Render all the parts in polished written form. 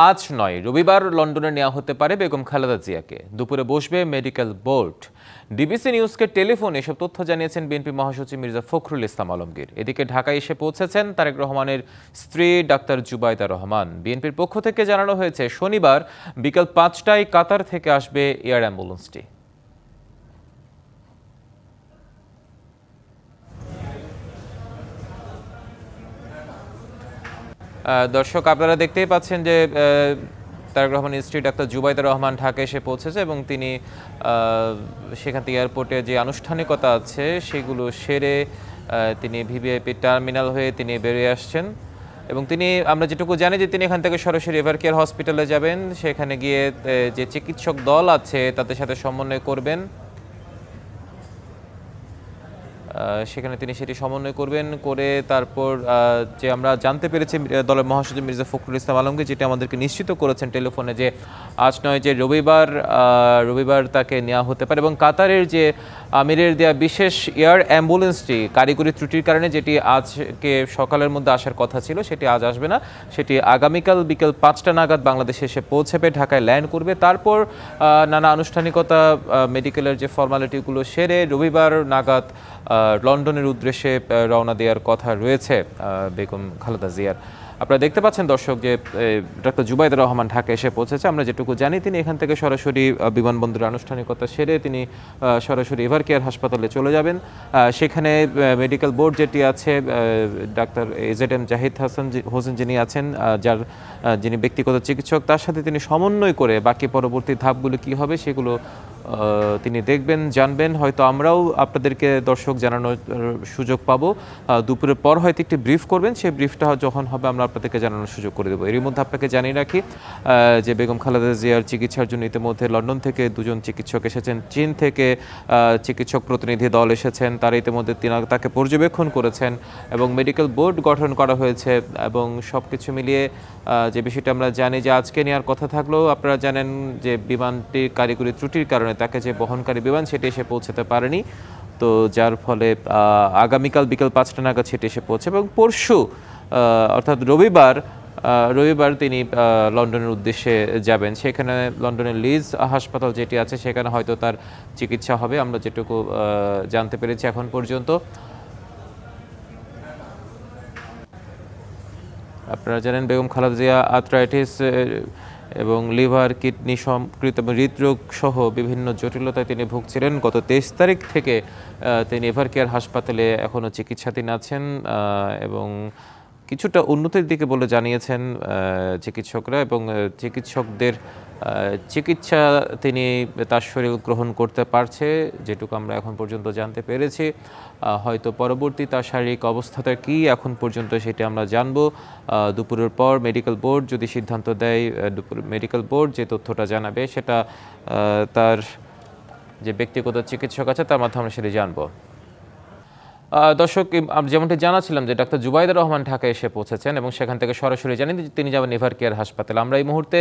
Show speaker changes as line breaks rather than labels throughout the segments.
আজ নয়, রবিবার লন্ডনে নেওয়া হতে পারে বেগম খালেদা জিয়াকে। দুপুরে বসবে মেডিকেল বোর্ড। ডিবিসি নিউজকে টেলিফোনে এসব তথ্য জানিয়েছেন বিএনপি মহাসচিব মির্জা ফখরুল ইসলাম আলমগীর। এদিকে ঢাকায় এসে পৌঁছেছেন তারেক রহমানের স্ত্রী ডাক্তার জুবাইদা রহমান। বিএনপির পক্ষ থেকে জানানো হয়েছে, শনিবার বিকেল 5টায় কাতার থেকে আসবে এয়ার অ্যাম্বুলেন্সটি। দর্শক, আপনারা দেখতেই পাচ্ছেন যে তারেক রহমানের স্ত্রী ডাক্তার জুবাইদা রহমান ঢাকায় এসে পৌঁছেছে এবং তিনি সেখান থেকে এয়ারপোর্টে যে আনুষ্ঠানিকতা আছে সেগুলো সেরে তিনি ভিভিআইপি টার্মিনাল হয়ে তিনি বেরিয়ে আসছেন এবং তিনি, আমরা যেটুকু জানি যে তিনি এখান থেকে সরাসরি এভার কেয়ার হসপিটালে যাবেন। সেখানে গিয়ে যে চিকিৎসক দল আছে তাদের সাথে সমন্বয় করবেন, সেখানে তিনি সেটি সমন্বয় করবেন। করে তারপর যে আমরা জানতে পেরেছি দলের মহাসচিব মির্জা ফখরুল ইসলাম আলমগীর যেটি আমাদেরকে নিশ্চিত করেছেন টেলিফোনে, যে আজ নয়, যে রবিবার তাকে নেওয়া হতে পারে এবং কাতারের যে আমিরের দেয়া বিশেষ এয়ার অ্যাম্বুলেন্সটি কারিগরি ত্রুটির কারণে যেটি আজকে সকালের মধ্যে আসার কথা ছিল সেটি আজ আসবে না, সেটি আগামীকাল বিকেল 5টা নাগাদ বাংলাদেশে এসে পৌঁছবে, ঢাকায় ল্যান্ড করবে। তারপর নানা আনুষ্ঠানিকতা, মেডিকেলের যে ফর্মালিটিগুলো সেরে রবিবার নাগাদ লন্ডনের উদ্দেশ্যে রওনা দেওয়ার কথা রয়েছে বেগম খালেদা জিয়ার। আপনারা দেখতে পাচ্ছেন দর্শক যে ডাক্তার জুবাইদা রহমান ঢাকা এসে পৌঁছেছে। আমরা যেটুকু জানি তিনি এখান থেকে সরাসরি বিমানবন্দরের আনুষ্ঠানিকতা সেরে তিনি সরাসরি এভার কেয়ার হাসপাতালে চলে যাবেন। সেখানে মেডিকেল বোর্ড যেটি আছে, ডাক্তার এজেড এম জাহিদ হোসেন যিনি আছেন, যিনি ব্যক্তিগত চিকিৎসক, তার সাথে তিনি সমন্বয় করে বাকি পরবর্তী ধাপগুলো কী হবে সেগুলো তিনি দেখবেন, জানবেন। হয়তো আমরাও আপনাদেরকে দর্শক জানানোর সুযোগ পাবো। দুপুরের পর হয়তো একটি ব্রিফ করবেন, সেই ব্রিফটা যখন হবে আমরা আপনাদেরকে জানানোর সুযোগ করে দেবো। এরই মধ্যে আপনাকে জানিয়ে রাখি যে বেগম খালেদা জিয়ার চিকিৎসার জন্য ইতিমধ্যে লন্ডন থেকে 2জন চিকিৎসক এসেছেন, চীন থেকে চিকিৎসক প্রতিনিধি দল এসেছেন, তারা ইতিমধ্যে তাকে পর্যবেক্ষণ করেছেন এবং মেডিকেল বোর্ড গঠন করা হয়েছে। এবং সব কিছু মিলিয়ে যে বিষয়টা আমরা জানি যে আজকে নেওয়ার কথা থাকলেও আপনারা জানেন যে বিমানটির কারিগরি ত্রুটির কারণে তাকে যে বহনকারী বিমান সেটি এসে পৌঁছাতে পারেনি, তো যার ফলে আগামীকাল বিকেল 5টা নাগাদ সেটি এসে পৌঁছে এবং পরশু অর্থাৎ রবিবার তিনি লন্ডনের উদ্দেশ্যে যাবেন। সেখানে লন্ডনের লিজ হাসপাতাল যেটি আছে সেখানে হয়তো তার চিকিৎসা হবে, আমরা যেটুকু জানতে পেরেছি এখন পর্যন্ত। আপনারা জানেন বেগম খালেদা জিয়া আর্থ্রাইটিস এবং লিভার, কিডনি সংক্রান্ত হৃদরোগ সহ বিভিন্ন জটিলতায় তিনি ভুগছিলেন। গত 23 তারিখ থেকে তিনি এভার কেয়ার হাসপাতালে এখনও চিকিৎসাধীন আছেন এবং কিছুটা উন্নতির দিকে বলে জানিয়েছেন চিকিৎসকরা এবং চিকিৎসকদের চিকিৎসা তিনি তার শরীর গ্রহণ করতে পারছে, যেটুকু আমরা এখন পর্যন্ত জানতে পেরেছি। হয়তো পরবর্তী তার শারীরিক অবস্থাটা কি এখন পর্যন্ত সেটি আমরা জানবো দুপুরের পর। মেডিকেল বোর্ড যদি সিদ্ধান্ত দেয়, মেডিকেল বোর্ড যে তথ্যটা জানাবে সেটা তার যে ব্যক্তিগত চিকিৎসক আছে তার মাধ্যমে আমরা সেটি জানবো। দর্শক, যেমনটি জানাছিলাম যে ডাক্তার জুবাইদা রহমান ঢাকায় এসে পৌঁছেছেন এবং সেখান থেকে সরাসরি জানেন তিনি যাবেন এভার কেয়ার হাসপাতালে। আমরা এই মুহূর্তে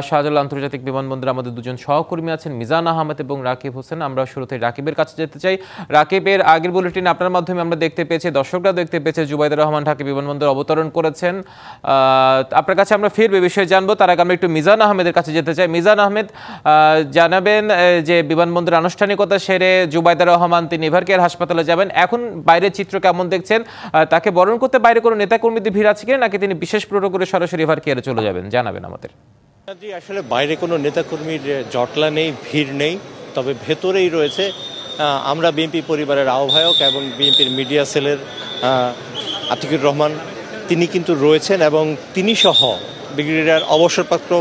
শাহজালাল আন্তর্জাতিক বিমানবন্দরে আমাদের 2জন সহকর্মী আছেন, মিজান আহমেদ এবং রাকিব হোসেন। আমরা শুরুতে রাকিবের কাছে যেতে চাই। রাকিবের আগের বুলেটিন আপনার মাধ্যমে আমরা দেখতে পেয়েছি, দর্শকরা দেখতে পেয়েছে জুবাইদা রহমান ঢাকা বিমানবন্দরে অবতরণ করেছেন। আপনার কাছে আমরা ফিরবে বিষয়ে জানবো, তার আগে আমরা একটু মিজান আহমেদের কাছে যেতে চাই। মিজান আহমেদ, জানাবেন যে বিমানবন্দরের আনুষ্ঠানিকতা সেরে জুবাইদা রহমান তিনি এভার কেয়ার হাসপাতালে যাবেন, এখন বাইরের চিত্র কেমন দেখছেন? তাকে বরণ করতে বাইরে কোনো নেতাকর্মীদের ভিড় আছে কিনা, নাকি তিনি বিশেষ প্রোটোকলে সরাসরি এভার কেয়ারে চলে যাবেন, জানাবেন আমাদের।
আসলে বাইরে কোনো নেতাকর্মীর জটলা নেই, ভিড় নেই, তবে ভেতরেই রয়েছে। আমরা বিএনপি পরিবারের আহ্বায়ক এবং বিএনপির মিডিয়া সেলের আতিকুর রহমান তিনি কিন্তু রয়েছেন এবং তিনি সহ ব্রিগেডিয়ার অবসরপ্রাপ্ত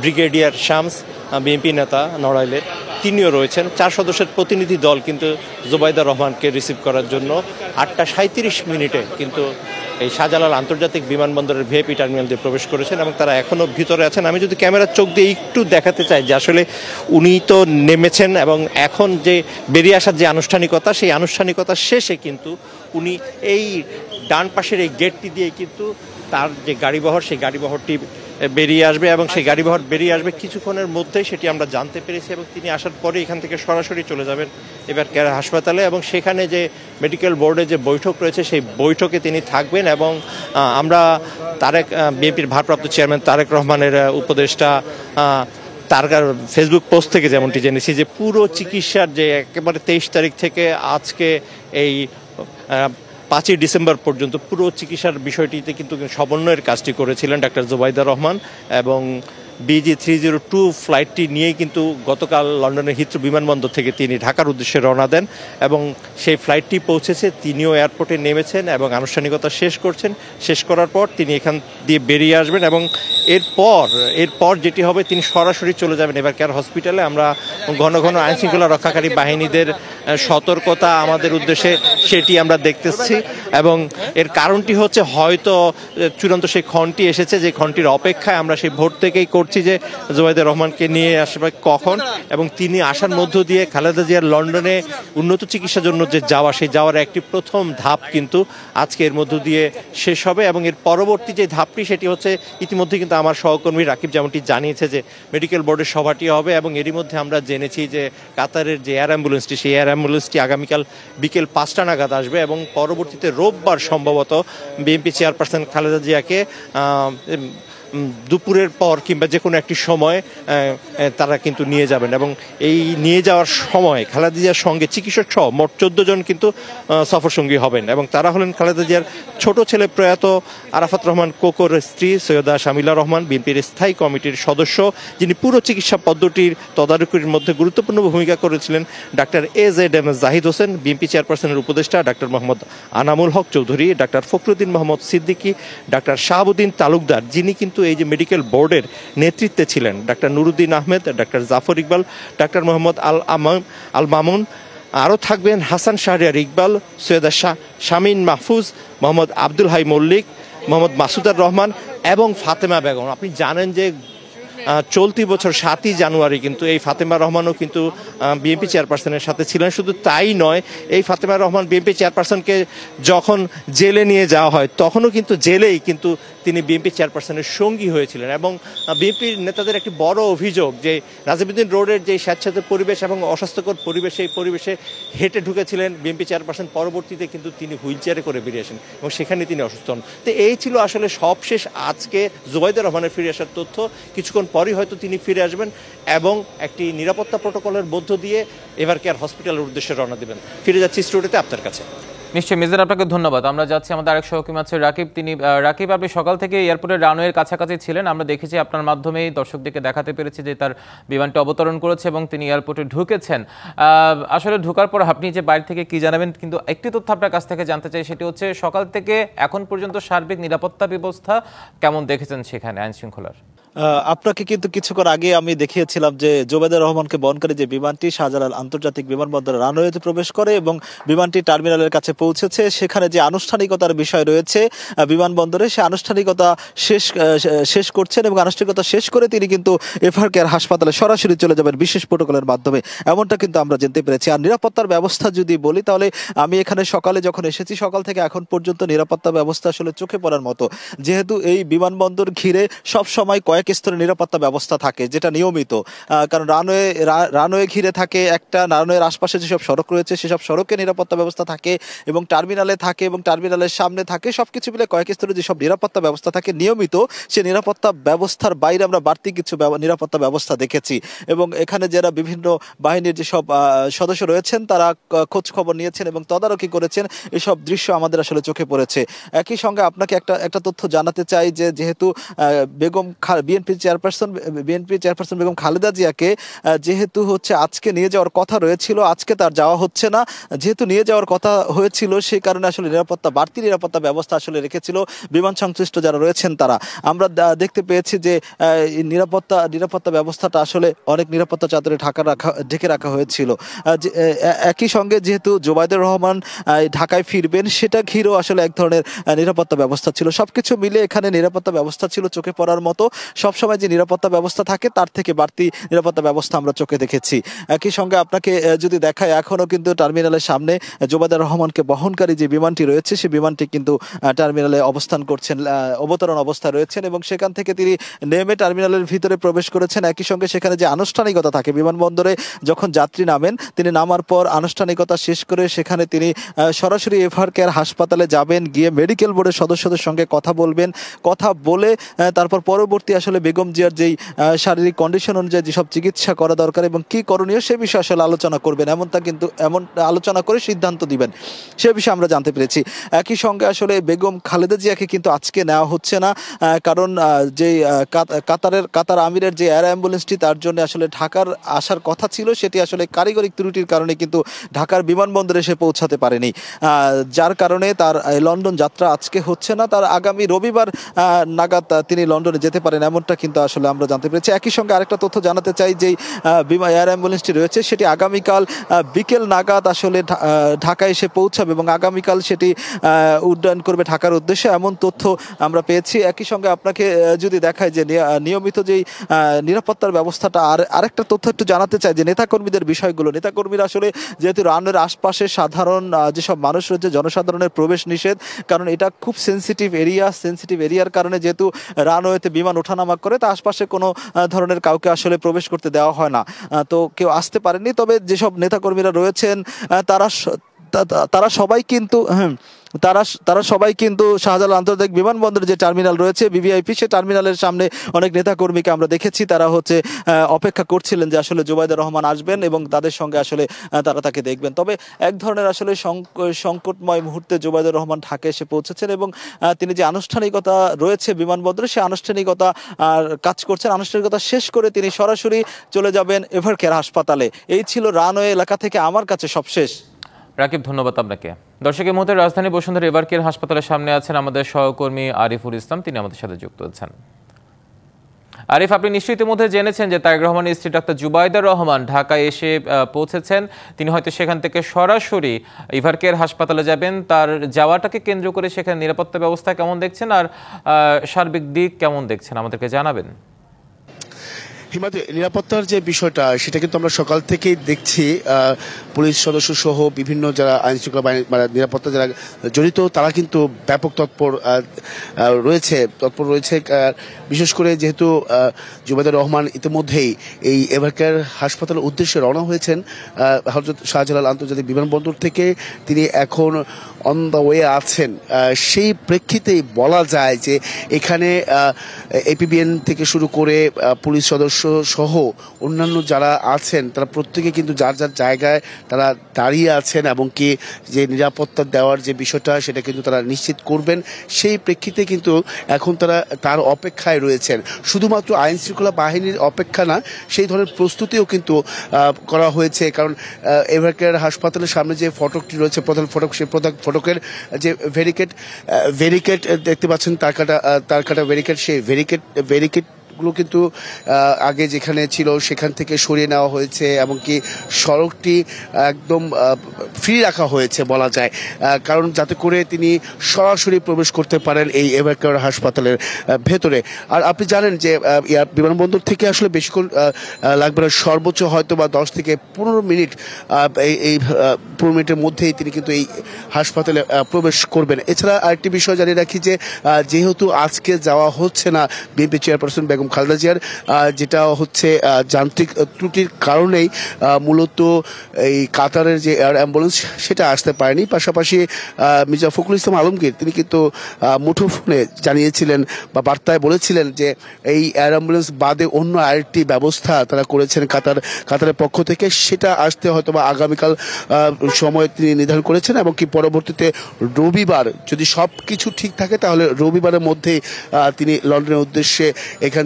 ব্রিগেডিয়ার শামস বিএনপি নেতা নড়াইলের তিনিও রয়েছেন। 4 সদস্যের প্রতিনিধি দল কিন্তু জুবাইদা রহমানকে রিসিভ করার জন্য 8টা 37 কিন্তু এই শাহজালাল আন্তর্জাতিক বিমানবন্দরের ভিআইপি টার্মিনাল দিয়ে প্রবেশ করেছেন এবং তারা এখনও ভিতরে আছেন। আমি যদি ক্যামেরার চোখ দিয়ে একটু দেখাতে চাই যে আসলে উনি তো নেমেছেন এবং এখন যে বেরিয়ে আসার যে আনুষ্ঠানিকতা, সেই আনুষ্ঠানিকতা শেষে কিন্তু উনি এই ডান পাশের এই গেটটি দিয়ে কিন্তু তার যে গাড়িবহর, সেই গাড়িবহরটি বেরিয়ে আসবে এবং সেই গাড়িবহর বেরিয়ে আসবে কিছুক্ষণের মধ্যেই, সেটি আমরা জানতে পেরেছি। এবং তিনি আসার পরে এখান থেকে সরাসরি চলে যাবেন এবার কেয়ার হাসপাতালে, এবং সেখানে যে মেডিকেল বোর্ডে যে বৈঠক রয়েছে সেই বৈঠকে তিনি থাকবেন। এবং আমরা বিএনপির ভারপ্রাপ্ত চেয়ারম্যান তারেক রহমানের উপদেষ্টা তার ফেসবুক পোস্ট থেকে যেমনটি জেনেছি যে পুরো চিকিৎসার যে একেবারে 23 তারিখ থেকে আজকে এই 5ই ডিসেম্বর পর্যন্ত পুরো চিকিৎসার বিষয়টিতে কিন্তু সমন্বয়ের কাজটি করেছিলেন ডাক্তার জুবাইদা রহমান। এবং BG302 ফ্লাইটটি নিয়েই কিন্তু গতকাল লন্ডনের হিথ্রো বিমানবন্দর থেকে তিনি ঢাকার উদ্দেশ্যে রওনা দেন এবং সেই ফ্লাইটটি পৌঁছেছে, তিনিও এয়ারপোর্টে নেমেছেন এবং আনুষ্ঠানিকতা শেষ করছেন। শেষ করার পর তিনি এখান দিয়ে বেরিয়ে আসবেন এবং এরপর যেটি হবে তিনি সরাসরি চলে যাবেন এবার কেয়ার হসপিটালে। আমরা ঘন ঘন আইনশৃঙ্খলা রক্ষাকারী বাহিনীদের সতর্কতা আমাদের উদ্দেশ্যে সেটি আমরা দেখতেছি, এবং এর কারণটি হচ্ছে হয়তো চূড়ান্ত সেই ক্ষণটি এসেছে, যে ক্ষণটির অপেক্ষায় আমরা সেই ভোর থেকেই করছি যে জুবাইদা রহমানকে নিয়ে আসবে কখন, এবং তিনি আসার মধ্য দিয়ে খালেদা জিয়ার লন্ডনে উন্নত চিকিৎসার জন্য যে সেই যাওয়ার একটি প্রথম ধাপ কিন্তু আজকে এর মধ্য দিয়ে শেষ হবে। এবং এর পরবর্তী যে ধাপটি সেটি হচ্ছে ইতিমধ্যে কিন্তু আমার সহকর্মী রাকিব যেমনটি জানিয়েছে যে মেডিকেল বোর্ডের সভাটি হবে, এবং এরই মধ্যে আমরা জেনেছি যে কাতারের যে এয়ার অ্যাম্বুলেন্সটি সেই এয়ার অ্যাম্বুলেন্সটি আগামীকাল বিকেল 5টা নাগাদ আসবে, এবং পরবর্তীতে রোববার সম্ভবত বিএনপি চেয়ারপারসন খালেদা জিয়াকে দুপুরের পর কিংবা যে কোনো একটি সময় তারা কিন্তু নিয়ে যাবেন। এবং এই নিয়ে যাওয়ার সময় খালেদা জিয়ার সঙ্গে চিকিৎসক সহ মোট 14 জন কিন্তু সফরসঙ্গী হবেন, এবং তারা হলেন খালেদা জিয়ার ছোট ছেলে প্রয়াত আরাফাত রহমান কোকোর স্ত্রী সৈয়দা শামিলা রহমান, বিএনপির স্থায়ী কমিটির সদস্য যিনি পুরো চিকিৎসা পদ্ধতির তদারকির মধ্যে গুরুত্বপূর্ণ ভূমিকা করেছিলেন doctor AZM Zahid Hossain, BNP চেয়ারপারসনের উপদেষ্টা doctor Mohammad Anamul Haque Chowdhury, doctor Fakhruddin Mohammad Siddiqui, doctor Shahabuddin Talukdar যিনি কিন্তু এই যে মেডিকেল বোর্ডের নেতৃত্বে ছিলেন, doctor Nuruddin Ahmed, doctor Zafar Iqbal, doctor Mohammad Al Mamun, আরও থাকবেন হাসান শাহরিয়ার ইকবাল, সৈয়দা শামিন মাহফুজ, মোহাম্মদ আব্দুল হাই মল্লিক, মোহাম্মদ মাসুদার রহমান এবং ফাতেমা বেগম। আপনি জানেন যে চলতি বছর 7ই জানুয়ারি কিন্তু এই ফাতেমা রহমানও কিন্তু বিএনপি চেয়ারপারসনের সাথে ছিলেন। শুধু তাই নয়, এই ফাতেমা রহমান বিএনপি চেয়ারপারসনকে যখন জেলে নিয়ে যাওয়া হয় তখনও কিন্তু জেলেই কিন্তু তিনি বিএনপি চেয়ারপারসনের সঙ্গী হয়েছিলেন। এবং বিএনপির নেতাদের একটি বড় অভিযোগ যে নাজিমউদ্দিন রোডের যে স্যাঁতস্যাঁতে পরিবেশ এবং অস্বাস্থ্যকর পরিবেশ, এই পরিবেশে হেঁটে ঢুকেছিলেন বিএনপি চেয়ারপারসন, পরবর্তীতে কিন্তু তিনি হুইল চেয়ারে করে বেরিয়ে আসেন এবং সেখানে তিনি অসুস্থ হন। তো এই ছিল আসলে সবশেষ আজকে জুবাইদা রহমানের ফিরে আসার তথ্য। কিছুক্ষণ পরই হয়তো তিনি ফিরে আসবেন এবং একটি নিরাপত্তা প্রোটোকলের মধ্য দিয়ে এবার কেয়ার হসপিটালের উদ্দেশ্যে রওনা দেবেন। ফিরে যাচ্ছি স্টুডিওতে আপনার কাছে।
নিশ্চয়ই মিজান, আপনাকে ধন্যবাদ। আমরা যাচ্ছি আমাদের আরেক সহকর্মী আছে রাকিব। রাকিব, আপনি সকাল থেকে এয়ারপোর্টের রানওয়ের কাছাকাছি ছিলেন, আমরা দেখেছি আপনার মাধ্যমেই দর্শকদেরকে দেখাতে পেরেছি যে তার বিমানটি অবতরণ করেছে এবং তিনি এয়ারপোর্টে ঢুকেছেন। আসলে ঢোকার পর আপনি যে বাইরে থেকে কি জানাবেন, কিন্তু একটি তথ্য আপনার কাছ থেকে জানতে চাই, সেটি হচ্ছে সকাল থেকে এখন পর্যন্ত সার্বিক নিরাপত্তা ব্যবস্থা কেমন দেখেছেন সেখানে আইন শৃঙ্খলার?
আপনাকে কিন্তু কিছুক্ষণ আগে আমি দেখিয়েছিলাম যে জুবাইদা রহমানকে বহনকারী যে বিমানটি শাহজালাল আন্তর্জাতিক বিমানবন্দরের রানওয়েতে প্রবেশ করে এবং বিমানটি টার্মিনালের কাছে পৌঁছেছে। সেখানে যে আনুষ্ঠানিকতার বিষয় রয়েছে বিমানবন্দরে, সে আনুষ্ঠানিকতা শেষ করছেন এবং আনুষ্ঠানিকতা শেষ করে তিনি কিন্তু এফআর কেয়ার হাসপাতালে সরাসরি চলে যাবেন বিশেষ প্রোটোকলের মাধ্যমে, এমনটা কিন্তু আমরা জানতে পেরেছি। আর নিরাপত্তার ব্যবস্থা যদি বলি, তাহলে আমি এখানে সকালে যখন এসেছি, সকাল থেকে এখন পর্যন্ত নিরাপত্তা ব্যবস্থা আসলে চোখে পড়ার মতো। যেহেতু এই বিমানবন্দর ঘিরে সব সময় কয়েক স্তরের নিরাপত্তা ব্যবস্থা থাকে, যেটা নিয়মিত, কারণ রানওয়ে ঘিরে থাকে একটা, রানওয়ের আশপাশে যেসব সড়ক রয়েছে সেসব সড়কে নিরাপত্তা ব্যবস্থা থাকে এবং টার্মিনালে থাকে এবং টার্মিনালের সামনে থাকে, সবকিছু মিলে কয়েক স্তরে যেসব নিরাপত্তা ব্যবস্থা থাকে নিয়মিত, সে নিরাপত্তা ব্যবস্থার বাইরে আমরা বাড়তি কিছু নিরাপত্তা ব্যবস্থা দেখেছি। এবং এখানে যারা বিভিন্ন বাহিনীর যেসব সদস্য রয়েছেন তারা খোঁজ খবর নিয়েছেন এবং তদারকি করেছেন, এসব দৃশ্য আমাদের আসলে চোখে পড়েছে। একই সঙ্গে আপনাকে একটা তথ্য জানাতে চাই যে যেহেতু বিএনপি চেয়ারপারসন বেগম খালেদা জিয়াকে যেহেতু হচ্ছে আজকে নিয়ে যাওয়ার কথা রয়েছিল, আজকে তার যাওয়া হচ্ছে না। যেহেতু নিয়ে যাওয়ার কথা হয়েছিল, সেই কারণে আসলে বাড়তি নিরাপত্তা ব্যবস্থা আসলে রেখেছিল বিমান সংশ্লিষ্ট যারা রয়েছেন তারা। আমরা দেখতে পেয়েছি যে নিরাপত্তা ব্যবস্থাটা আসলে অনেক নিরাপত্তা চাদরে ঢেকে রাখা হয়েছিল। একই সঙ্গে যেহেতু জুবাইদা রহমান ঢাকায় ফিরবেন, সেটা ঘিরেও আসলে এক ধরনের নিরাপত্তা ব্যবস্থা ছিল। সবকিছু মিলে এখানে নিরাপত্তা ব্যবস্থা ছিল চোখে পড়ার মতো। সবসময় যে নিরাপত্তা ব্যবস্থা থাকে তার থেকে বাড়তি নিরাপত্তা ব্যবস্থা আমরা চোখে দেখেছি। একই সঙ্গে আপনাকে যদি দেখায়, এখনো কিন্তু টার্মিনালের সামনে জোবায়দা রহমানকে বহনকারী যে বিমানটি রয়েছে সেই বিমানটি কিন্তু টার্মিনালে অবস্থান করছেন, অবতরণ অবস্থায় রয়েছেন এবং সেখান থেকে তিনি নেমে টার্মিনালের ভিতরে প্রবেশ করেছেন। একই সঙ্গে সেখানে যে আনুষ্ঠানিকতা থাকে, বিমানবন্দরে যখন যাত্রী নামেন, তিনি নামার পর আনুষ্ঠানিকতা শেষ করে সেখানে তিনি সরাসরি এভারকেয়ার হাসপাতালে যাবেন, গিয়ে মেডিকেল বোর্ডের সদস্যদের সঙ্গে কথা বলবেন। কথা বলে তারপর পরবর্তী আসলে বেগম জিয়ার যেই শারীরিক কন্ডিশন অনুযায়ী যেসব চিকিৎসা করা দরকার এবং কি করণীয় সে বিষয়ে আসলে আলোচনা করবেন, এমন আলোচনা করে সিদ্ধান্ত দিবেন, সে বিষয়ে আমরা জানতে পেরেছি। একই সঙ্গে আসলে বেগম খালেদা জিয়াকে কিন্তু আজকে নেওয়া হচ্ছে না, কারণ যে কাতার আমিরের যে এয়ার অ্যাম্বুলেন্সটি তার জন্য আসলে ঢাকার আসার কথা ছিল, সেটি আসলে কারিগরি ত্রুটির কারণে কিন্তু ঢাকার বিমানবন্দরে এসে পৌঁছাতে পারেনি, যার কারণে তার লন্ডন যাত্রা আজকে হচ্ছে না। তার আগামী রবিবার নাগাদ তিনি লন্ডনে যেতে পারেন, এমনটা কিন্তু আসলে আমরা জানতে পেরেছি। একই সঙ্গে আরেকটা তথ্য জানাতে চাই, যে এয়ার অ্যাম্বুলেন্সটি রয়েছে সেটি আগামীকাল বিকেল নাগাদ আসলে ঢাকায় এসে পৌঁছাবে এবং আগামীকাল সেটি উড্ডয়ন করবে ঢাকার উদ্দেশ্যে, এমন তথ্য আমরা পেয়েছি। একই সঙ্গে আপনাকে যদি দেখায় যে নিয়মিত যেই নিরাপত্তার ব্যবস্থাটা, আরেকটা তথ্য একটু জানাতে চাই যে নেতাকর্মীদের বিষয়গুলো। নেতাকর্মীরা আসলে যেহেতু রানওয়ের আশপাশে সাধারণ যেসব মানুষ রয়েছে, জনসাধারণের প্রবেশ নিষেধ, কারণ এটা খুব সেন্সিটিভ এরিয়ার কারণে যেহেতু রানওয়েতে বিমান ওঠানামা করে, তা আশপাশে কোনো ধরনের কাউকে আসলে প্রবেশ করতে দেওয়া হয় না, তো কেউ আসতে পারেনি। তবে যেসব নেতাকর্মীরা রয়েছেন তারা সবাই কিন্তু তারা সবাই কিন্তু শাহজালাল আন্তর্জাতিক বিমানবন্দরে যে টার্মিনাল রয়েছে ভিভিআইপি, সে টার্মিনালের সামনে অনেক নেতাকর্মীকে আমরা দেখেছি, তারা অপেক্ষা করছিলেন যে আসলে জোবায়দা রহমান আসবেন এবং তাদের সঙ্গে আসলে তারা তাকে দেখবেন। তবে এক ধরনের আসলে সংকটময় মুহূর্তে জোবায়দা রহমান ঢাকায় এসে পৌঁছেছেন এবং তিনি যে আনুষ্ঠানিকতা রয়েছে বিমানবন্দরে, সে আনুষ্ঠানিকতা কাজ করছেন। আনুষ্ঠানিকতা শেষ করে তিনি সরাসরি চলে যাবেন এভারকেয়ার হাসপাতালে। এই ছিল রানওয়ে এলাকা থেকে আমার কাছে সবশেষ।
রাকিব, ধন্যবাদ আপনাকে। দর্শকের মধ্যে রাজধানী বসুন্ধরা এভারকেয়ার হাসপাতালের সামনে আছেন আমাদের সহকর্মী আরিফুল ইসলাম, তিনি আমাদের সাথে যুক্ত আছেন। আরিফ, আপনি নিশ্চয়ই ইতিমধ্যে জেনেছেন যে তারেক রহমানের স্ত্রী ডাক্তার জুবাইদা রহমান ঢাকায় এসে পৌঁছেছেন। তিনি হয়তো সেখান থেকে সরাসরি এভারকেয়ার হাসপাতালে যাবেন। তার যাওয়াটাকে কেন্দ্র করে সেখানে নিরাপত্তা ব্যবস্থা কেমন দেখছেন আর সার্বিক দিক কেমন দেখছেন, আমাদেরকে জানাবেন।
হিমাদ্রি, নিরাপত্তার যে বিষয়টা সেটা কিন্তু আমরা সকাল থেকেই দেখছি, পুলিশ সদস্য সহ বিভিন্ন যারা আইন শৃঙ্খলা বাহিনী নিরাপত্তা যারা জড়িত তারা কিন্তু ব্যাপক তৎপর রয়েছে। বিশেষ করে যেহেতু জুবাইদা রহমান ইতিমধ্যেই এই এভারকেয়ার হাসপাতালের উদ্দেশ্যে রওনা হয়েছেন হযরত শাহজালাল আন্তর্জাতিক বিমানবন্দর থেকে, তিনি এখন অন দ্য ওয়ে আছেন। সেই প্রেক্ষিতেই বলা যায় যে এখানে এপিবিএন থেকে শুরু করে পুলিশ সদস্য সহ অন্যান্য যারা আছেন তারা প্রত্যেকে কিন্তু যার যার জায়গায় তারা দাঁড়িয়ে আছেন এবং কি যে নিরাপত্তা দেওয়ার যে বিষয়টা সেটা কিন্তু তারা নিশ্চিত করবেন। সেই প্রেক্ষিতে কিন্তু এখন তারা তার অপেক্ষায় রয়েছেন। শুধুমাত্র আইন শৃঙ্খলা বাহিনীর অপেক্ষা না, সেই ধরনের প্রস্তুতিও কিন্তু করা হয়েছে। কারণ এভারকেয়ার হাসপাতালের সামনে যে ফটকটি রয়েছে, প্রধান ফটক, সেই প্রধান ফটকের যে ভেরিকেট দেখতে পাচ্ছেন, তার কাটা ভেরিকেট, সেই ভেরিকেট গুলো কিন্তু আগে যেখানে ছিল সেখান থেকে সরিয়ে নেওয়া হয়েছে, এমনকি সড়কটি একদম ফ্রি রাখা হয়েছে বলা যায়, কারণ যাতে করে তিনি সরাসরি প্রবেশ করতে পারেন এই এভারকেয়ার হাসপাতালের ভেতরে। আর আপনি জানেন যে বিমানবন্দর থেকে আসলে বেশিক্ষণ লাগবে না, সর্বোচ্চ হয়তো বা 10 থেকে 15 মিনিট, এই 15 মিনিটের মধ্যেই তিনি কিন্তু এই হাসপাতালে প্রবেশ করবেন। এছাড়া আরেকটি বিষয় জানিয়ে রাখি যে যেহেতু আজকে যাওয়া হচ্ছে না বিএনপি চেয়ারপারসন বেগম খালেদা জিয়ার, যেটা হচ্ছে যান্ত্রিক ত্রুটির কারণেই মূলত এই কাতারের যে এয়ার অ্যাম্বুলেন্স সেটা আসতে পারেনি। পাশাপাশি মির্জা ফখরুল ইসলাম আলমগীর তিনি কিন্তু মুঠোফোনে জানিয়েছিলেন বা বার্তায় বলেছিলেন যে এই এয়ার অ্যাম্বুলেন্স বাদে অন্য আরেকটি ব্যবস্থা তারা করেছেন কাতারের পক্ষ থেকে, সেটা আসতে হয়তো বা আগামীকাল সময় তিনি নির্ধারণ করেছেন এবং কি পরবর্তীতে রবিবার যদি সব কিছু ঠিক থাকে তাহলে রবিবারের মধ্যেই তিনি লন্ডনের উদ্দেশ্যে এখান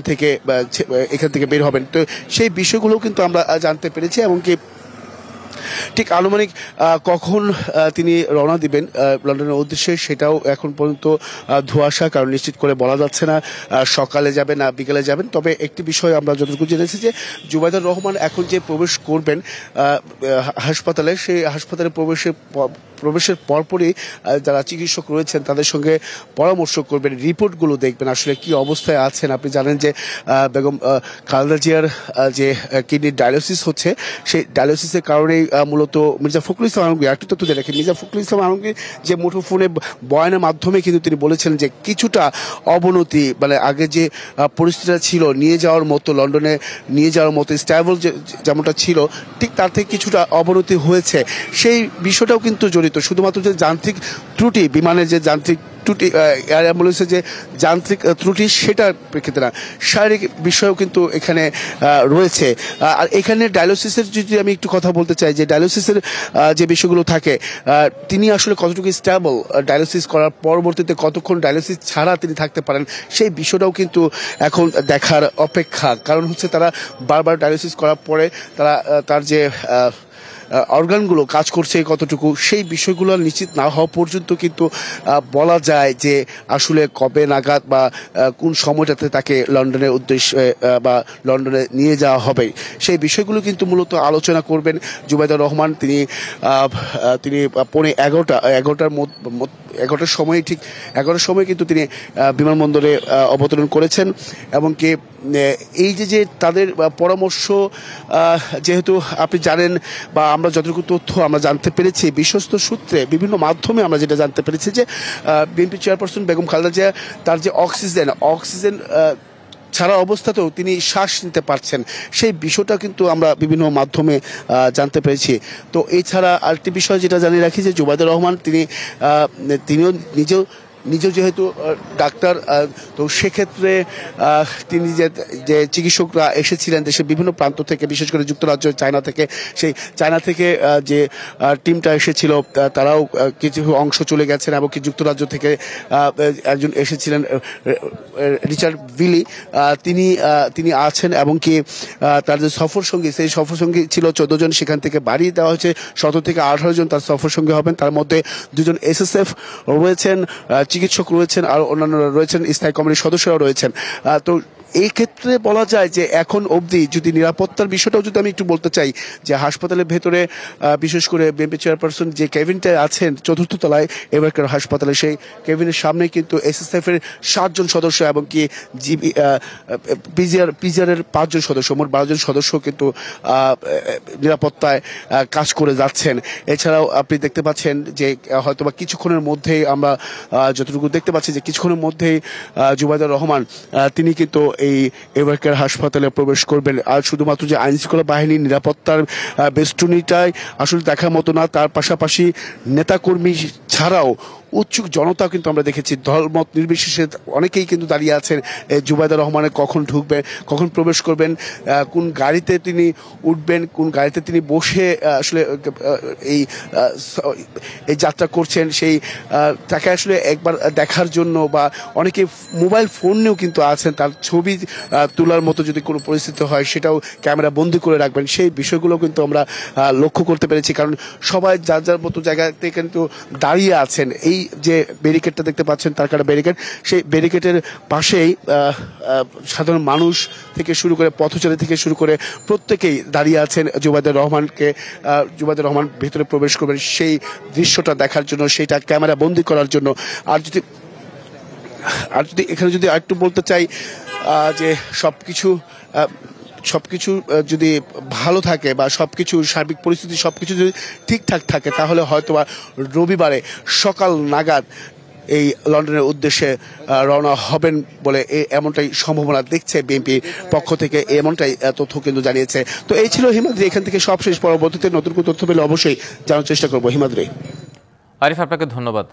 থেকে বের হবেন। তো সেই বিষয়গুলো কিন্তু আমরা জানতে পেরেছি, এমনকি ঠিক আনুমানিক কখন তিনি রওনা দিবেন লন্ডনের উদ্দেশ্যে সেটাও এখন পর্যন্ত ধোঁয়াশা, কারণ নিশ্চিত করে বলা যাচ্ছে না সকালে যাবেন না বিকেলে যাবেন। তবে একটি বিষয় আমরা যতটুকু জেনেছি যে জুবাইদুর রহমান এখন যে প্রবেশ করবেন হাসপাতালে, সেই হাসপাতালে প্রবেশের পরপরই যারা চিকিৎসক রয়েছেন তাদের সঙ্গে পরামর্শ করবেন, রিপোর্টগুলো দেখবেন আসলে কি অবস্থায় আছেন। আপনি জানেন যে বেগম খালেদা জিয়ার যে কিডনির ডায়ালিসিস হচ্ছে, সেই ডায়ালিসিসের কারণেই মূলত মির্জা ফখরুল ইসলাম আলমগীর একটু তথ্য দিয়ে রাখেন। মির্জা ফখরুল ইসলাম আলমগীর যে মুঠোফোনে বয়ানের মাধ্যমে কিন্তু তিনি বলেছেন যে কিছুটা অবনতি, মানে আগে যে পরিস্থিতিটা ছিল নিয়ে যাওয়ার মতো, লন্ডনে নিয়ে যাওয়ার মতো স্ট্যাবল যেমনটা ছিল ঠিক তার থেকে কিছুটা অবনতি হয়েছে। সেই বিষয়টাও কিন্তু জড়িত, শুধুমাত্র যে যান্ত্রিক ত্রুটি, বিমানের যে যান্ত্রিক ত্রুটি, এয়ার অ্যাম্বুলেন্সের যে যান্ত্রিক ত্রুটি সেটার প্রেক্ষিতে না, শারীরিক বিষয়ও কিন্তু এখানে রয়েছে। আর এখানে ডায়ালিসিসের যদি আমি একটু কথা বলতে চাই, যে ডায়ালিসিসের যে বিষয়গুলো থাকে, তিনি আসলে কতটুকু স্ট্যাবল, ডায়ালিসিস করার পরবর্তীতে কতক্ষণ ডায়ালিসিস ছাড়া তিনি থাকতে পারেন, সেই বিষয়টাও কিন্তু এখন দেখার অপেক্ষা। কারণ হচ্ছে তারা বারবার ডায়ালিসিস করার পরে তার যে অর্গানগুলো কাজ করছে কতটুকু, সেই বিষয়গুলো নিশ্চিত না হওয়া পর্যন্ত কিন্তু বলা যায় যে আসলে কবে নাগাদ বা কোন সময়টাতে তাকে লন্ডনের উদ্দেশ্যে বা লন্ডনে নিয়ে যাওয়া হবে, সেই বিষয়গুলো কিন্তু মূলত আলোচনা করবেন জুবাইদুর রহমান। তিনি 11টার সময়, ঠিক 11টার সময় কিন্তু তিনি বিমানবন্দরে অবতরণ করেছেন। এবং কি এই যে তাদের পরামর্শ, যেহেতু আপনি জানেন বা আমরা যতটুকু তথ্য আমরা জানতে পেরেছি বিশ্বস্ত সূত্রে, বিভিন্ন মাধ্যমে আমরা যেটা জানতে পেরেছি যে বিএনপি চেয়ারপারসন বেগম খালেদা জিয়া তার যে অক্সিজেন ছাড়া অবস্থাতেও তিনি শ্বাস নিতে পারছেন, সেই বিষয়টা কিন্তু আমরা বিভিন্ন মাধ্যমে জানতে পেরেছি। তো এছাড়া আরেকটি বিষয় যেটা জানিয়ে রাখি যে জুবাইদুর রহমান তিনিও নিজেও যেহেতু ডাক্তার, তো সেক্ষেত্রে তিনি যে চিকিৎসকরা এসেছিলেন দেশের বিভিন্ন প্রান্ত থেকে, বিশেষ করে যুক্তরাজ্য, চায়না থেকে যে টিমটা এসেছিল তারাও কিছু অংশ চলে গেছেন, এবং কি যুক্তরাজ্য থেকে একজন এসেছিলেন রিচার্ড ভিলি, তিনি আছেন। এবং কি তার যে সফরসঙ্গী, সেই সফরসঙ্গী ছিল 14 জন, সেখান থেকে বাড়িয়ে দেওয়া হয়েছে 17 থেকে 18 জন তার সফরসঙ্গী হবেন। তার মধ্যে 2 জন SSF রয়েছেন, চিকিৎসক রয়েছেন, আর অন্যান্যরা রয়েছেন, স্থায়ী কমিটির সদস্যরাও রয়েছেন। তো এই ক্ষেত্রে বলা যায় যে এখন অবধি যদি নিরাপত্তার বিষয়টাও যদি আমি একটু বলতে চাই, যে হাসপাতালের ভেতরে বিশেষ করে বিএনপি চেয়ারপারসন যে কেবিনটায় আছেন 4th তলায় এবারকার হাসপাতালে, সেই কেবিনের সামনে কিন্তু SSF এর 7 জন সদস্য এবং কি পিজিআর এর 5 জন সদস্য, মোট 12 জন সদস্য কিন্তু নিরাপত্তায় কাজ করে যাচ্ছেন। এছাড়াও আপনি দেখতে পাচ্ছেন যে হয়তোবা কিছুক্ষণের মধ্যেই আমরা যতটুকু দেখতে পাচ্ছি যে কিছুক্ষণের মধ্যেই জুবাইদুর রহমান তিনি কিন্তু এই এবারকার হাসপাতালে প্রবেশ করবেন। আর শুধুমাত্র যে আইনশৃঙ্খলা বাহিনীর নিরাপত্তার বেষ্টনীটাই আসলে দেখার মতো না, তার পাশাপাশি নেতাকর্মী ছাড়াও উৎসুক জনতা কিন্তু আমরা দেখেছি, দলমত নির্বিশেষে অনেকেই কিন্তু দাঁড়িয়ে আছেন জুবাইদুর রহমানের কখন ঢুকবেন, কখন প্রবেশ করবেন, কোন গাড়িতে তিনি উঠবেন, কোন গাড়িতে তিনি বসে আসলে এই যাত্রা করছেন, সেই তাকে আসলে একবার দেখার জন্য, বা অনেকে মোবাইল ফোন নিয়েও কিন্তু আছেন, তার ছবি তোলার মতো যদি কোনো পরিস্থিতি হয় সেটাও ক্যামেরা বন্দি করে রাখবেন, সেই বিষয়গুলো কিন্তু আমরা লক্ষ্য করতে পেরেছি। কারণ সবাই যার যার মতো জায়গাতে কিন্তু দাঁড়িয়ে আছেন। এই যে ব্যারিকেডটা দেখতে পাচ্ছেন, তার কাটা ব্যারিকেড, সেই ব্যারিকেডের পাশেই সাধারণ মানুষ থেকে শুরু করে, পথচারী থেকে শুরু করে প্রত্যেকেই দাঁড়িয়ে আছেন জুবাইদুর রহমান ভেতরে প্রবেশ করবেন সেই দৃশ্যটা দেখার জন্য, সেইটা ক্যামেরা বন্দি করার জন্য। আর যদি এখানে যদি আরেকটু বলতে চাই যে সবকিছু যদি ভালো থাকে বা সবকিছু সার্বিক পরিস্থিতি সবকিছু যদি ঠিকঠাক থাকে, তাহলে হয়তোবা রবিবারে সকাল নাগাদ এই লন্ডনের উদ্দেশ্যে রওনা হবেন বলে এমনটাই সম্ভাবনা দেখছে বিএনপির পক্ষ থেকে, এমনটাই তথ্য কিন্তু জানিয়েছে। তো এই ছিল হিমাদ্রি, এখান থেকে সবশেষ, পরবর্তীতে নতুন কোনো তথ্য পেলে অবশ্যই জানার চেষ্টা করবো। হিমাদ্রি।
আরিফ, আপনাকে ধন্যবাদ।